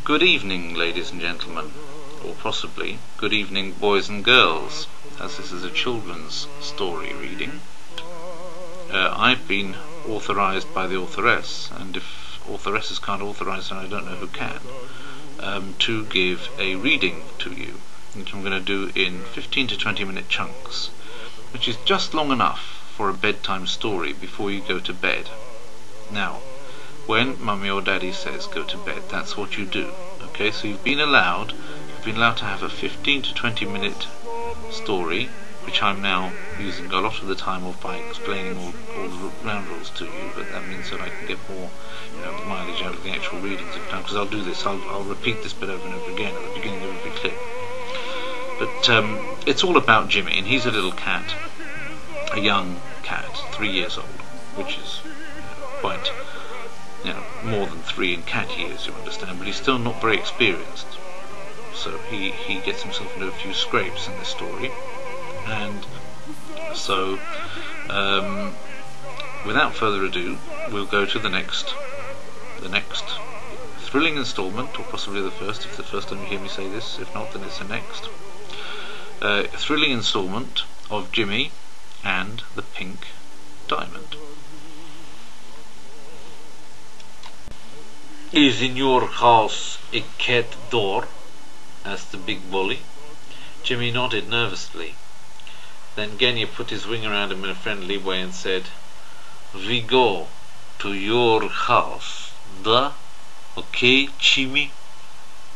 Good evening, ladies and gentlemen, or possibly good evening, boys and girls, as this is a children's story reading. I've been authorised by the authoress, and if authoresses can't authorise, then I don't know who can, to give a reading to you, which I'm going to do in 15 to 20 minute chunks, which is just long enough for a bedtime story before you go to bed. Now, when mummy or daddy says go to bed, that's what you do. Okay, so you've been allowed to have a 15 to 20 minute story, which I'm now using a lot of the time off by explaining all the ground rules to you, but that means that I can get more mileage out of the actual readings of time, because I'll do this, I'll repeat this bit over and over again at the beginning of every clip. But it's all about Jimmy, and he's a little cat, a young cat, 3 years old, which is quite more than 3 in cat years, you understand, but he's still not very experienced. So he gets himself into a few scrapes in this story, and so without further ado, we'll go to the next thrilling instalment, or possibly the first, if the first time you hear me say this. If not, then it's the next thrilling instalment of Jimmy and the Pink Diamond. "Is in your house a cat door?" asked the big bully. Jimmy nodded nervously. Then Genya put his wing around him in a friendly way and said, "We go to your house, da? Okay, Jimmy?"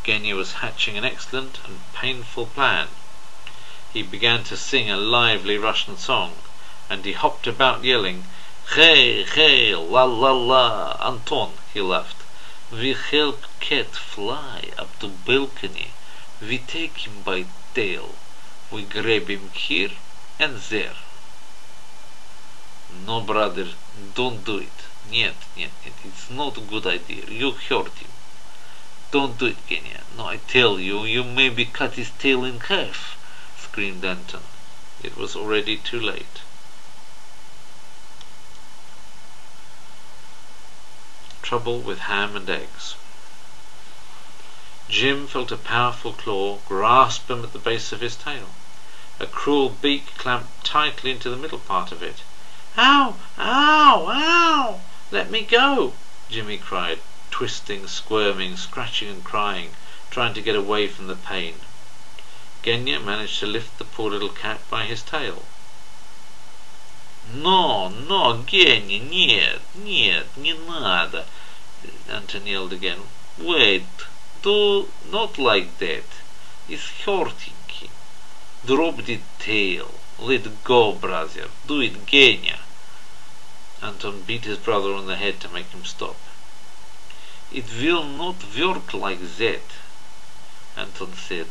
Genya was hatching an excellent and painful plan. He began to sing a lively Russian song, and he hopped about yelling, "Hey, hey, la la la, Anton," he laughed. "We help cat fly up to balcony. We take him by tail. We grab him here and there." "No, brother, don't do it. Нет, it's not a good idea. You hurt him. Don't do it, Genya. No, I tell you, you maybe cut his tail in half," screamed Anton. It was already too late. Trouble with ham and eggs. Jim felt a powerful claw grasp him at the base of his tail. A cruel beak clamped tightly into the middle part of it. "Ow! Ow! Ow! Let me go!" Jimmy cried, twisting, squirming, scratching and crying, trying to get away from the pain. Genya managed to lift the poor little cat by his tail. "No, Genya, нет, не надо," Anton yelled again. "Wait, do not like that. It's hurting him. Drop the tail. Let go, brother. Do it, Genya." Anton beat his brother on the head to make him stop. "It will not work like that," Anton said,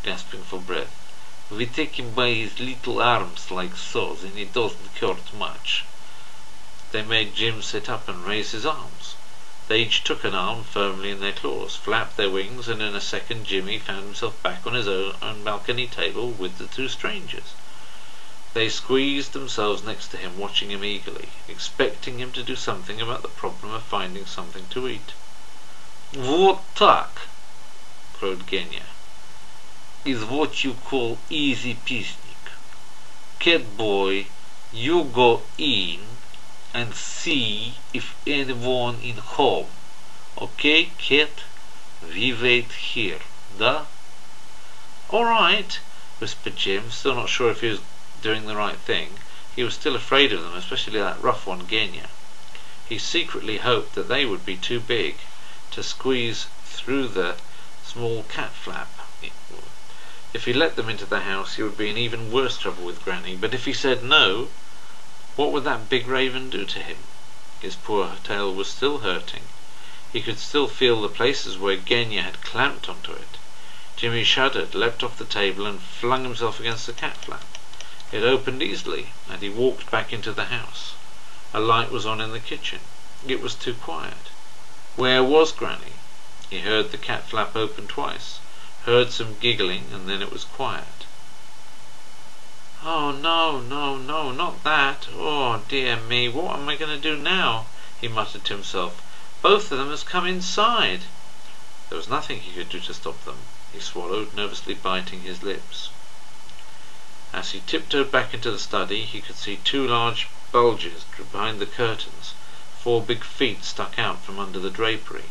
gasping for breath. "We take him by his little arms like so, then it doesn't hurt much." They made Jim sit up and raise his arms. They each took an arm firmly in their claws, flapped their wings, and in a second Jimmy found himself back on his own balcony table with the 2 strangers. They squeezed themselves next to him, watching him eagerly, expecting him to do something about the problem of finding something to eat. "Вот так," crowed Genya, "is what you call easy picnic. Cat boy, you go in and see if anyone in home. Okay, cat? We wait here, da?" "All right," whispered Jim, still not sure if he was doing the right thing. He was still afraid of them, especially that rough one, Genya. He secretly hoped that they would be too big to squeeze through the small cat flap. If he let them into the house, he would be in even worse trouble with Granny, but if he said no, what would that big raven do to him? His poor tail was still hurting. He could still feel the places where Genya had clamped onto it. Jimmy shuddered, leapt off the table, and flung himself against the cat flap. It opened easily, and he walked back into the house. A light was on in the kitchen. It was too quiet. Where was Granny? He heard the cat flap open twice, heard some giggling, and then it was quiet. "Oh, no, not that. Oh, dear me, what am I going to do now?" he muttered to himself. "Both of them has come inside. There was nothing he could do to stop them. He swallowed, nervously biting his lips. As he tiptoed back into the study, he could see 2 large bulges behind the curtains. 4 big feet stuck out from under the drapery.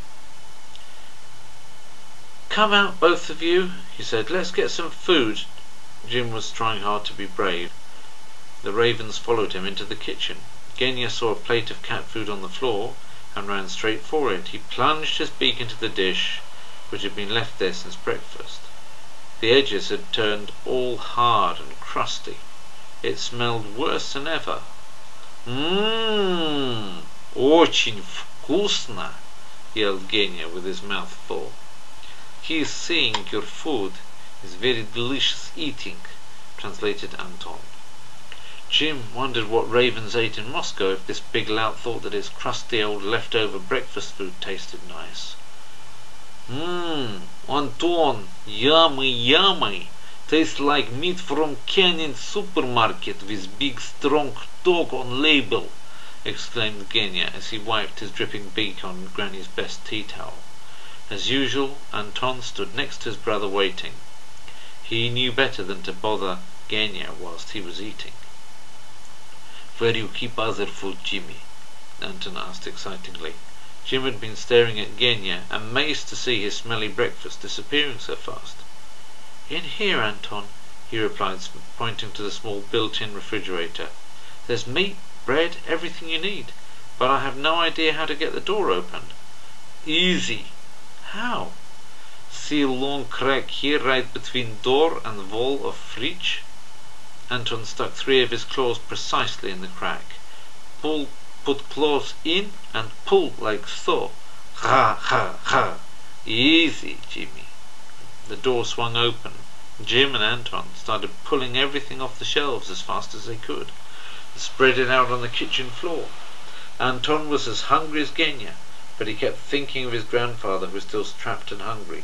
"Come out, both of you," he said. "Let's get some food." Jim was trying hard to be brave. The ravens followed him into the kitchen. Genya saw a plate of cat food on the floor and ran straight for it. He plunged his beak into the dish, which had been left there since breakfast. The edges had turned all hard and crusty. It smelled worse than ever. "Mmm, очень вкусно," yelled Genya with his mouth full. "He is saying your food is very delicious eating," translated Anton. Jim wondered what ravens ate in Moscow if this big lout thought that his crusty old leftover breakfast food tasted nice. Anton, yummy, yummy. Tastes like meat from Canyon supermarket with big strong dog on label," exclaimed Genya as he wiped his dripping beak on Granny's best tea towel. As usual, Anton stood next to his brother waiting. He knew better than to bother Genya whilst he was eating. "Where you keep other food, Jimmy?" Anton asked excitingly. Jim had been staring at Genya, amazed to see his smelly breakfast disappearing so fast. "In here, Anton," he replied, pointing to the small built-in refrigerator. "There's meat, bread, everything you need, but I have no idea how to get the door open." "Easy." "How?" "See a long crack here right between door and wall of fridge?" Anton stuck 3 of his claws precisely in the crack. Put claws in and pull like so. Ha, ha, ha. Easy, Jimmy. The door swung open. Jim and Anton started pulling everything off the shelves as fast as they could, and spread it out on the kitchen floor. Anton was as hungry as Genya, but he kept thinking of his grandfather who was still trapped and hungry.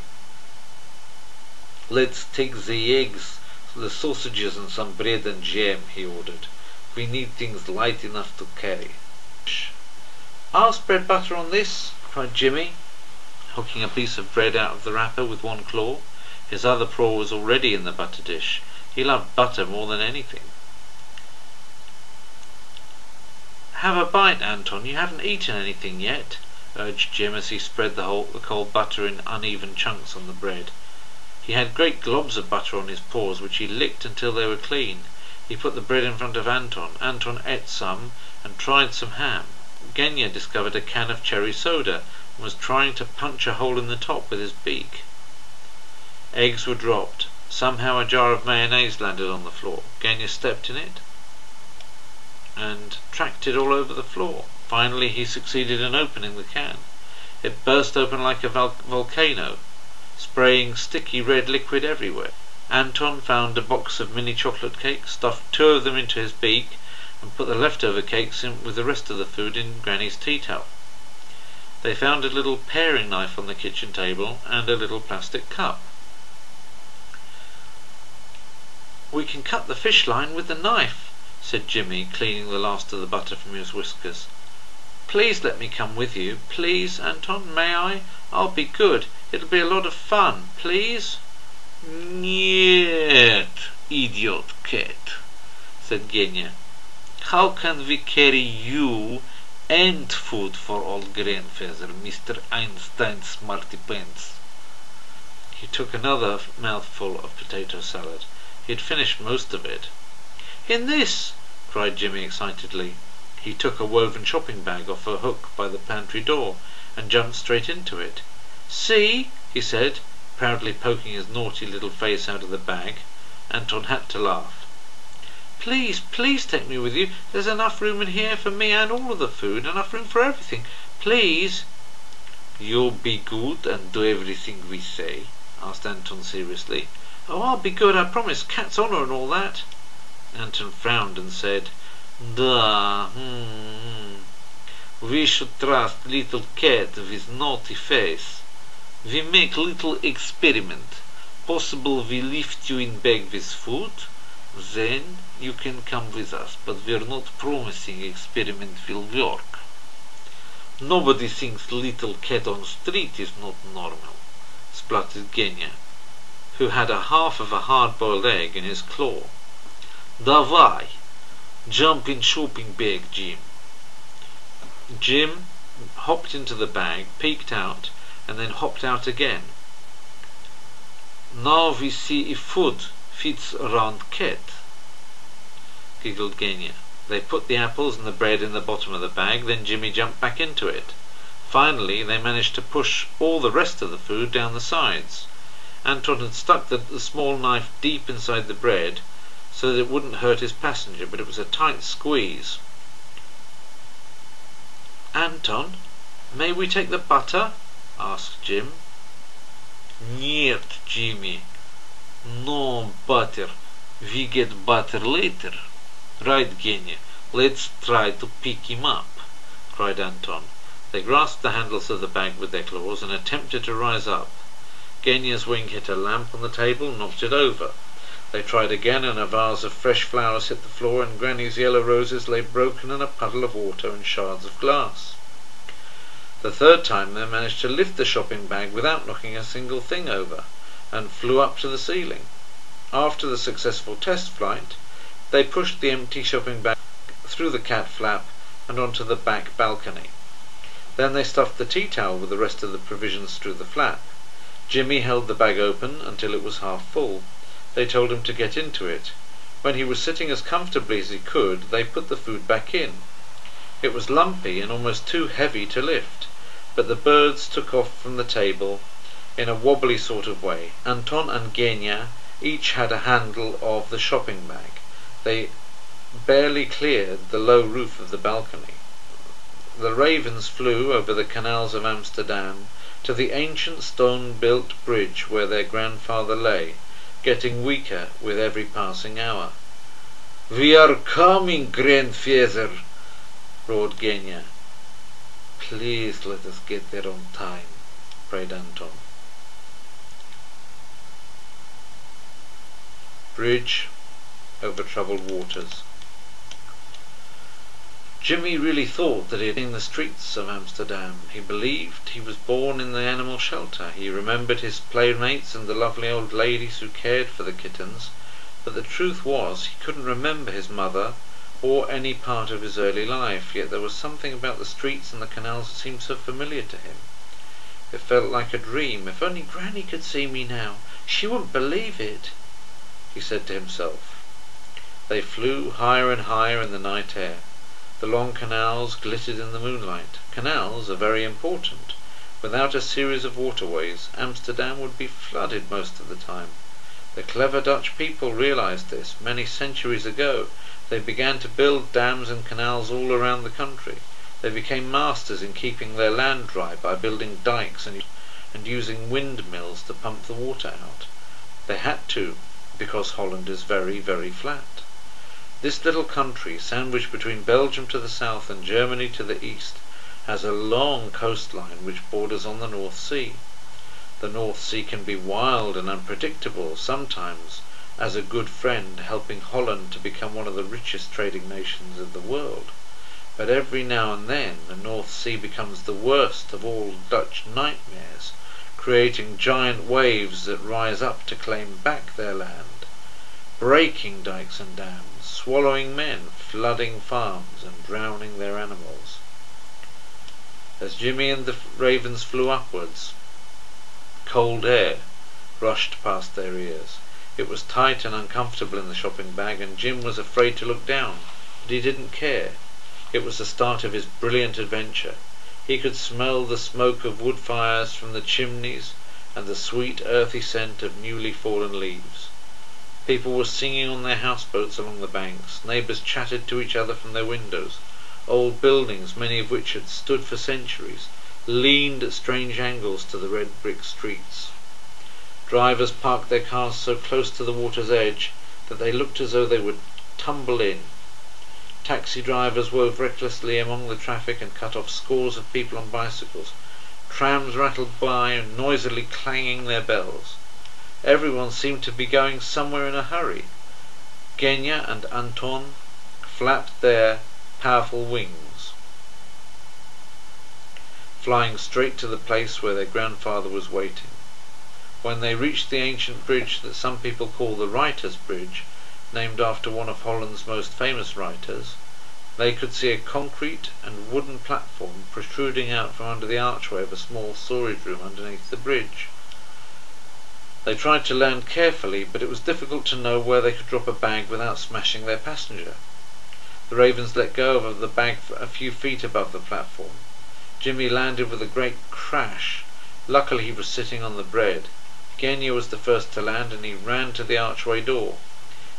"Let's take the eggs, the sausages and some bread and jam," he ordered. "We need things light enough to carry." "I'll spread butter on this," cried Jimmy, hooking a piece of bread out of the wrapper with one claw. His other paw was already in the butter dish. He loved butter more than anything. "Have a bite, Anton. You haven't eaten anything yet," urged Jim as he spread the cold butter in uneven chunks on the bread. He had great globs of butter on his paws, which he licked until they were clean. He put the bread in front of Anton. Anton ate some and tried some ham. Genya discovered a can of cherry soda and was trying to punch a hole in the top with his beak. Eggs were dropped. Somehow a jar of mayonnaise landed on the floor. Genya stepped in it and tracked it all over the floor. Finally he succeeded in opening the can. It burst open like a volcano, spraying sticky red liquid everywhere. Anton found a box of mini chocolate cakes, stuffed 2 of them into his beak, and put the leftover cakes in with the rest of the food in Granny's tea towel. They found a little paring knife on the kitchen table and a little plastic cup. "We can cut the fish line with the knife," said Jimmy, cleaning the last of the butter from his whiskers. "Please let me come with you. Please, Anton, may I? I'll be good. It'll be a lot of fun. Please?" "Niet, idiot cat," said Genya. "How can we carry you and food for old grandfather, Mr. Einstein Smarty Pants?" He took another mouthful of potato salad. He had finished most of it. "In this!" cried Jimmy excitedly. He took a woven shopping bag off a hook by the pantry door and jumped straight into it. "See?" he said, proudly poking his naughty little face out of the bag. Anton had to laugh. "Please, please take me with you. There's enough room in here for me and all of the food. Enough room for everything. Please." "You'll be good and do everything we say?" asked Anton seriously. "Oh, I'll be good, I promise. Cat's honour and all that." Anton frowned and said, "Da, We should trust little cat with naughty face. We make little experiment. Possible we lift you in bag with food, then you can come with us, but we're not promising experiment will work. Nobody thinks little cat on street is not normal. spluttered Genya, who had a half of a hard-boiled egg in his claw. "Davai! Jump in shopping bag, Jim." Jim hopped into the bag, peeked out, and then hopped out again. "Now we see if food fits around cat," giggled Genya. They put the apples and the bread in the bottom of the bag, then Jimmy jumped back into it. Finally they managed to push all the rest of the food down the sides. Anton had stuck the small knife deep inside the bread so that it wouldn't hurt his passenger, but it was a tight squeeze. "Anton, may we take the butter?" asked Jim. "Нет, Jimmy. No butter. We get butter later. Right, Genya, let's try to pick him up," cried Anton. They grasped the handles of the bag with their claws and attempted to rise up. Genya's wing hit a lamp on the table and knocked it over. They tried again, and a vase of fresh flowers hit the floor, and Granny's yellow roses lay broken in a puddle of water and shards of glass. The third time they managed to lift the shopping bag without knocking a single thing over, and flew up to the ceiling. After the successful test flight, they pushed the empty shopping bag through the cat flap and onto the back balcony. Then they stuffed the tea towel with the rest of the provisions through the flap. Jimmy held the bag open until it was half full. They told him to get into it. When he was sitting as comfortably as he could, they put the food back in. It was lumpy and almost too heavy to lift, but the birds took off from the table in a wobbly sort of way. Anton and Genya each had a handle of the shopping bag. They barely cleared the low roof of the balcony. The ravens flew over the canals of Amsterdam to the ancient stone-built bridge where their grandfather lay, getting weaker with every passing hour. "We are coming, grandfather," roared Genya. "Please let us get there on time," prayed Anton. Bridge over troubled waters. Jimmy really thought that he had seen the streets of Amsterdam. He believed he was born in the animal shelter. He remembered his playmates and the lovely old ladies who cared for the kittens, but the truth was he couldn't remember his mother or any part of his early life, yet there was something about the streets and the canals that seemed so familiar to him. It felt like a dream. "If only Granny could see me now, she wouldn't believe it," he said to himself. They flew higher and higher in the night air. The long canals glittered in the moonlight. Canals are very important. Without a series of waterways, Amsterdam would be flooded most of the time. The clever Dutch people realized this. Many centuries ago, they began to build dams and canals all around the country. They became masters in keeping their land dry by building dikes and using windmills to pump the water out. They had to, because Holland is very, very flat. This little country, sandwiched between Belgium to the south and Germany to the east, has a long coastline which borders on the North Sea. The North Sea can be wild and unpredictable, sometimes as a good friend helping Holland to become one of the richest trading nations of the world. But every now and then the North Sea becomes the worst of all Dutch nightmares, creating giant waves that rise up to claim back their land, breaking dikes and dams, swallowing men, flooding farms, and drowning their animals. As Jimmy and the ravens flew upwards, cold air rushed past their ears. It was tight and uncomfortable in the shopping bag, and Jim was afraid to look down, but he didn't care. It was the start of his brilliant adventure. He could smell the smoke of wood fires from the chimneys and the sweet earthy scent of newly fallen leaves. People were singing on their houseboats along the banks. Neighbours chatted to each other from their windows. Old buildings, many of which had stood for centuries, leaned at strange angles to the red brick streets. Drivers parked their cars so close to the water's edge that they looked as though they would tumble in. Taxi drivers wove recklessly among the traffic and cut off scores of people on bicycles. Trams rattled by, noisily clanging their bells. Everyone seemed to be going somewhere in a hurry. Genya and Anton flapped their powerful wings, flying straight to the place where their grandfather was waiting. When they reached the ancient bridge that some people call the Writer's Bridge, named after one of Holland's most famous writers, they could see a concrete and wooden platform protruding out from under the archway of a small storage room underneath the bridge. They tried to land carefully, but it was difficult to know where they could drop a bag without smashing their passenger. The ravens let go of the bag a few feet above the platform. Jimmy landed with a great crash. Luckily he was sitting on the bread. Genya was the first to land, and he ran to the archway door.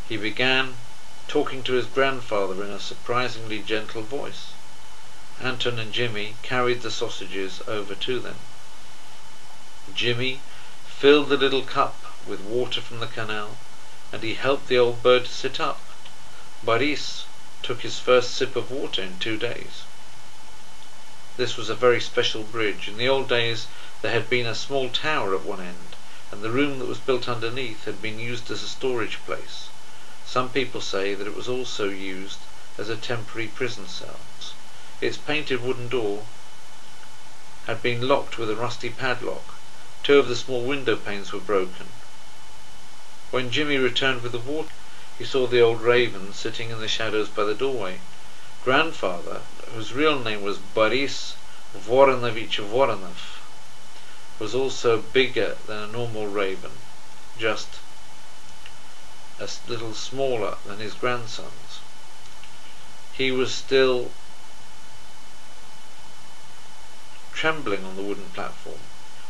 He began talking to his grandfather in a surprisingly gentle voice. Anton and Jimmy carried the sausages over to them. Jimmy filled the little cup with water from the canal, and he helped the old bird to sit up. Boris took his first sip of water in 2 days. This was a very special bridge. In the old days there had been a small tower at one end, and the room that was built underneath had been used as a storage place. Some people say that it was also used as a temporary prison cell. Its painted wooden door had been locked with a rusty padlock. 2 of the small window panes were broken. When Jimmy returned with the water, he saw the old raven sitting in the shadows by the doorway. Grandfather, whose real name was Boris Voronovich Voronov, was also bigger than a normal raven, just a little smaller than his grandsons. He was still trembling on the wooden platform,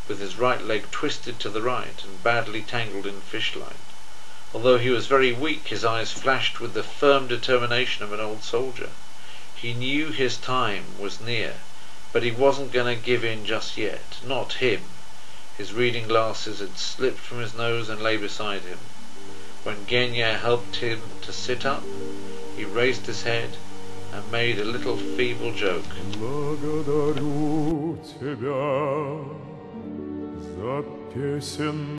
with his right leg twisted to the right and badly tangled in fishline. Although he was very weak, his eyes flashed with the firm determination of an old soldier. He knew his time was near, but he wasn't going to give in just yet. Not him. His reading glasses had slipped from his nose and lay beside him. When Genya helped him to sit up, he raised his head and made a little feeble joke. Благодарю тебя за песенный